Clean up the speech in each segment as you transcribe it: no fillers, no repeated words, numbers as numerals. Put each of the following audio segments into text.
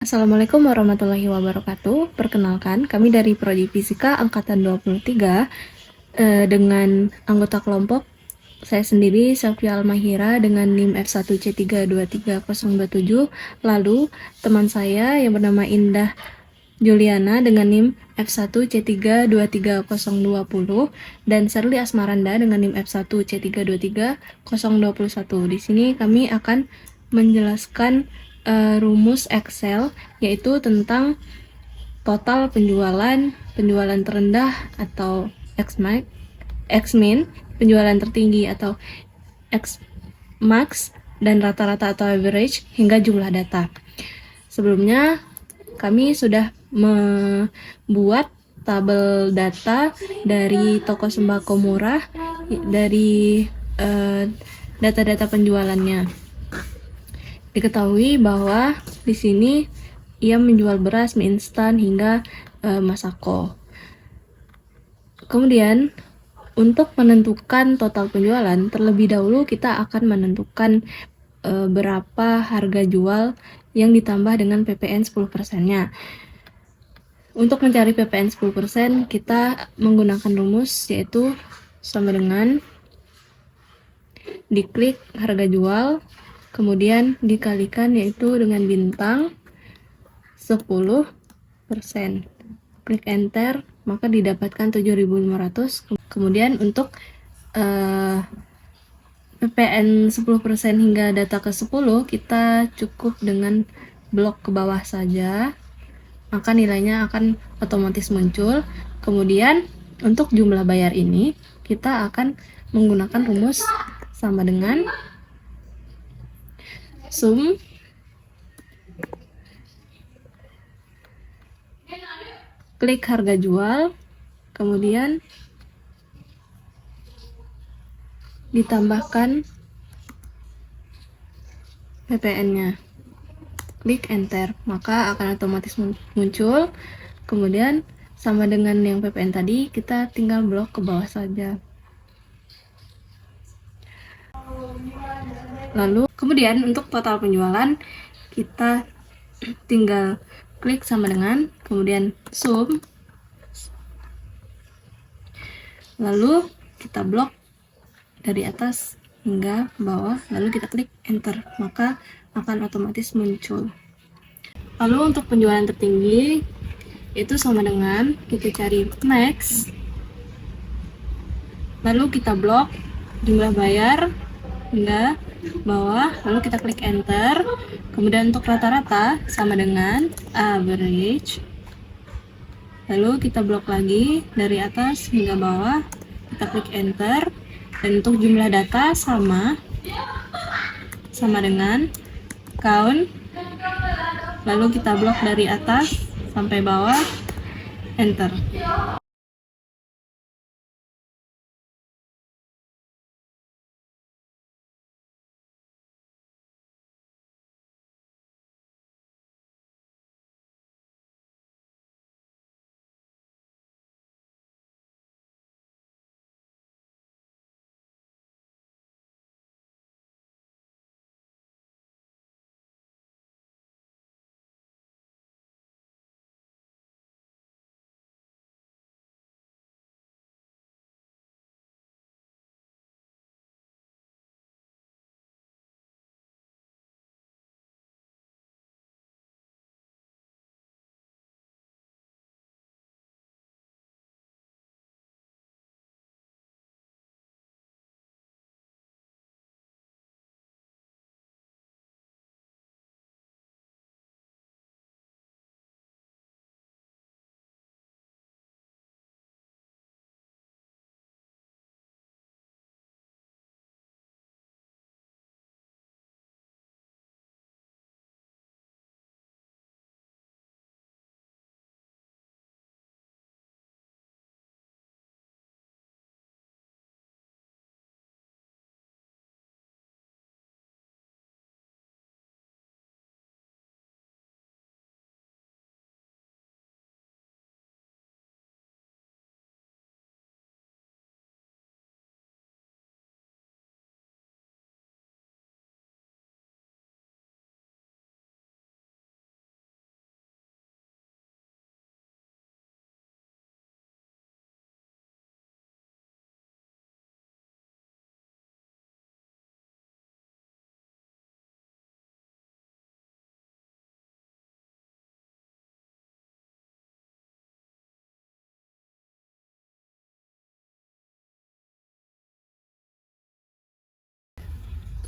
Assalamualaikum warahmatullahi wabarakatuh. Perkenalkan, kami dari Prodi Fisika Angkatan 23 dengan anggota kelompok saya sendiri, Safia Almahira, dengan NIM F1C323027. Lalu, teman saya yang bernama Indah Juliana dengan NIM F1C323020 dan Serli Asmaranda dengan NIM F1C323021. Di sini kami akan menjelaskan rumus Excel, yaitu tentang total penjualan, penjualan terendah atau Xmax, Xmin, penjualan tertinggi atau Xmax, dan rata-rata atau average hingga jumlah data. Sebelumnya kami sudah membuat tabel data dari toko sembako murah dari data-data penjualannya. Diketahui bahwa di sini ia menjual beras, mie instan hingga Masako. Kemudian untuk menentukan total penjualan, terlebih dahulu kita akan menentukan berapa harga jual yang ditambah dengan PPN 10%-nya. Untuk mencari PPN 10%, kita menggunakan rumus yaitu sama dengan diklik harga jual, kemudian dikalikan yaitu dengan bintang 10%. Klik enter, maka didapatkan 7.500. Kemudian untuk PPN 10% hingga data ke 10, kita cukup dengan blok ke bawah saja, maka nilainya akan otomatis muncul. Kemudian untuk jumlah bayar ini kita akan menggunakan rumus sama dengan sum klik harga jual, kemudian ditambahkan PPN-nya, klik enter, maka akan otomatis muncul. Kemudian sama dengan yang PPN tadi, kita tinggal blok ke bawah saja. Lalu kemudian untuk total penjualan kita tinggal klik sama dengan, kemudian sum, lalu kita blok dari atas hingga bawah, lalu kita klik enter, maka akan otomatis muncul. Lalu untuk penjualan tertinggi itu sama dengan kita cari max, lalu kita blok jumlah bayar hingga bawah, lalu kita klik enter. Kemudian untuk rata-rata sama dengan average, lalu kita blok lagi dari atas hingga bawah, kita klik enter. Dan untuk jumlah data sama dengan count, lalu kita blok dari atas sampai bawah, enter.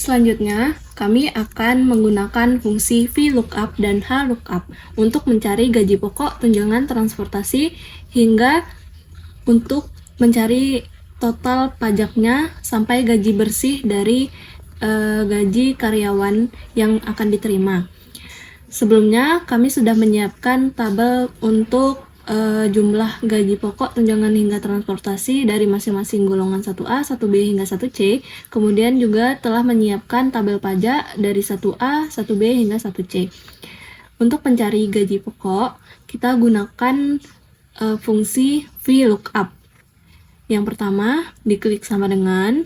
Selanjutnya, kami akan menggunakan fungsi VLOOKUP dan HLOOKUP untuk mencari gaji pokok, tunjangan transportasi, hingga untuk mencari total pajaknya sampai gaji bersih dari gaji karyawan yang akan diterima. Sebelumnya, kami sudah menyiapkan tabel untuk jumlah gaji pokok, tunjangan hingga transportasi dari masing-masing golongan 1A, 1B hingga 1C. Kemudian juga telah menyiapkan tabel pajak dari 1A, 1B hingga 1C. Untuk mencari gaji pokok, kita gunakan fungsi VLOOKUP. Yang pertama, diklik sama dengan,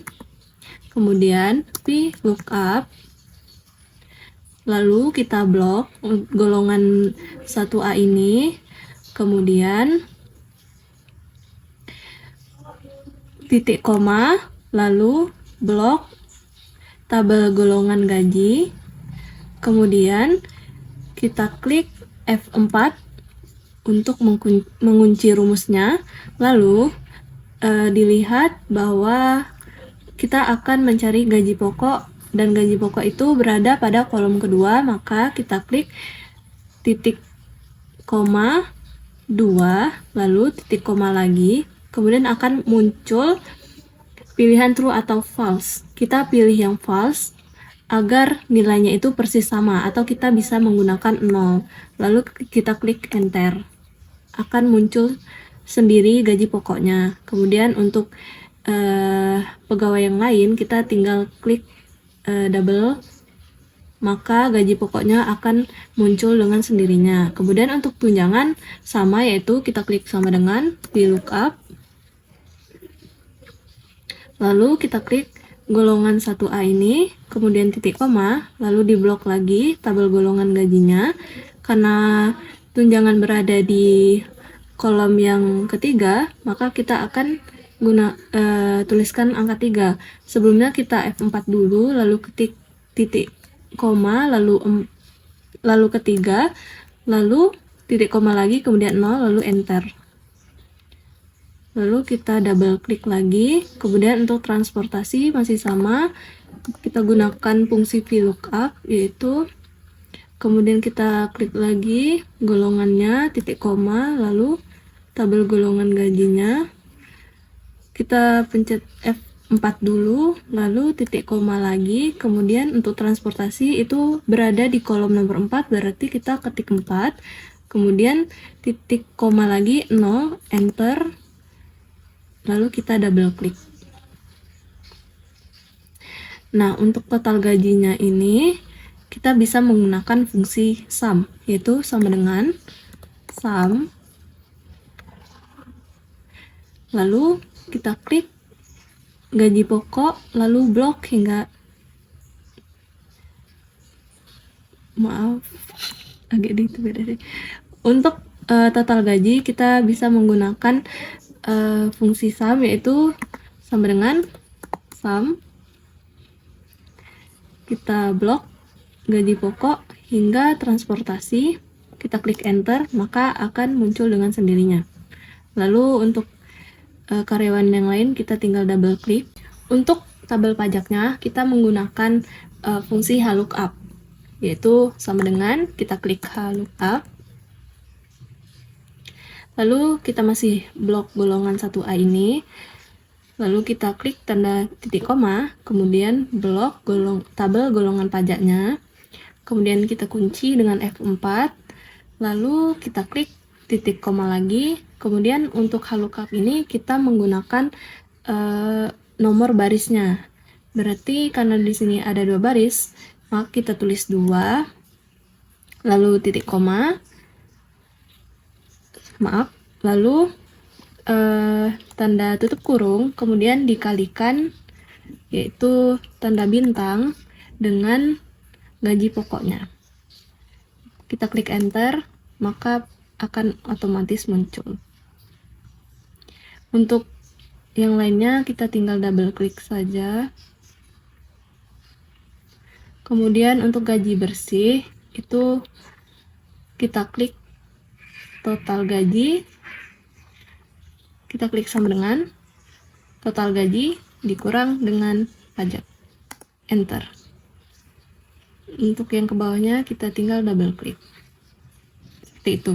kemudian VLOOKUP, lalu kita blok golongan 1A ini, kemudian titik koma, lalu blok tabel golongan gaji, kemudian kita klik F4 untuk mengunci rumusnya, lalu dilihat bahwa kita akan mencari gaji pokok dan gaji pokok itu berada pada kolom kedua, maka kita klik titik koma 2, lalu titik koma lagi, kemudian akan muncul pilihan true atau false. Kita pilih yang false agar nilainya itu persis sama, atau kita bisa menggunakan 0, lalu kita klik enter, akan muncul sendiri gaji pokoknya. Kemudian untuk pegawai yang lain kita tinggal klik double, maka gaji pokoknya akan muncul dengan sendirinya. Kemudian untuk tunjangan sama, yaitu kita klik sama dengan VLOOKUP, lalu kita klik golongan 1A ini, kemudian titik koma, lalu diblok lagi tabel golongan gajinya. Karena tunjangan berada di kolom yang ketiga, maka kita akan tuliskan angka 3. Sebelumnya kita F4 dulu, lalu ketik titik koma, lalu ketiga, lalu titik koma lagi, kemudian 0, lalu enter. Lalu kita double klik lagi, kemudian untuk transportasi masih sama, kita gunakan fungsi VLOOKUP, yaitu kemudian kita klik lagi golongannya, titik koma, lalu tabel golongan gajinya, kita pencet F4 dulu, lalu titik koma lagi, kemudian untuk transportasi itu berada di kolom nomor 4, berarti kita ketik 4, kemudian titik koma lagi, 0, enter, lalu kita double klik. Nah, untuk total gajinya ini kita bisa menggunakan fungsi sum, yaitu sama dengan sum, lalu kita klik gaji pokok, lalu blok hingga, maaf agak itu beda deh. Untuk total gaji kita bisa menggunakan fungsi sum, yaitu sama dengan sum, kita blok gaji pokok hingga transportasi, kita klik enter, maka akan muncul dengan sendirinya. Lalu untuk karyawan yang lain kita tinggal double klik. Untuk tabel pajaknya kita menggunakan fungsi HLOOKUP, yaitu sama dengan kita klik HLOOKUP, lalu kita masih blok golongan 1A ini, lalu kita klik tanda titik koma, kemudian blok tabel golongan pajaknya, kemudian kita kunci dengan F4, lalu kita klik titik koma lagi. Kemudian untuk HLOOKUP ini kita menggunakan nomor barisnya, berarti karena di sini ada 2 baris, maka kita tulis 2, lalu titik koma, lalu tanda tutup kurung, kemudian dikalikan, yaitu tanda bintang dengan gaji pokoknya. Kita klik enter, maka akan otomatis muncul. Untuk yang lainnya kita tinggal double klik saja. Kemudian untuk gaji bersih itu kita klik total gaji, kita klik sama dengan total gaji dikurang dengan pajak, enter. Untuk yang ke bawahnya kita tinggal double klik seperti itu.